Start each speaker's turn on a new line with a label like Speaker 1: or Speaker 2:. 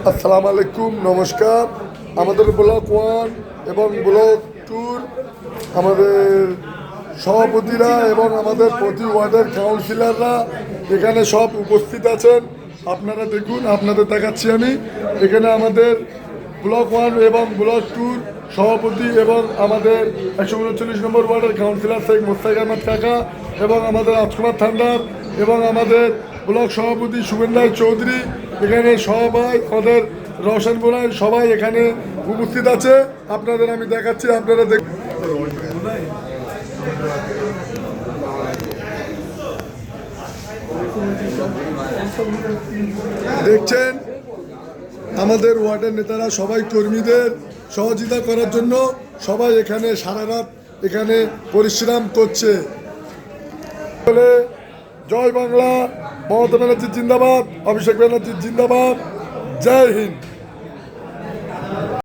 Speaker 1: আসসালামু আলাইকুম, নমস্কার। আমাদের ব্লক 1 এবং ব্লক 2 আমাদের সভাপতিরা এবং আমাদের প্রতি ওয়ার্ডের কাউন্সিলররা এখানে সব উপস্থিত আছেন। আপনারা দেখুন, আপনাদের দেখাচ্ছি আমি। এখানে আমাদের ব্লক 1 এবং ব্লক 2 সভাপতি এবং আমাদের 139 নম্বর ওয়ার্ডের কাউন্সিলর শেখ মোস্তাক আহমদ কাকা এবং আমাদের রাজকুমার থান্ডার এবং আমাদের ব্লক সভাপতি শুভেন রায় চৌধুরী, এখানে সবাই আমাদের রওশন বোনাই সবাই এখানে উপস্থিত আছে। আপনাদের আমি দেখাচ্ছি, আপনারা দেখছেন আমাদের ওয়ার্ডের নেতারা সবাই কর্মীদের সহযোগিতা করার জন্য সবাই এখানে সারা রাত এখানে পরিশ্রম করছে। জয় বাংলা, মমতা ব্যানার্জি জিন্দাবাদ, অভিষেক ব্যানার্জি জিন্দাবাদ, জয় হিন্দ।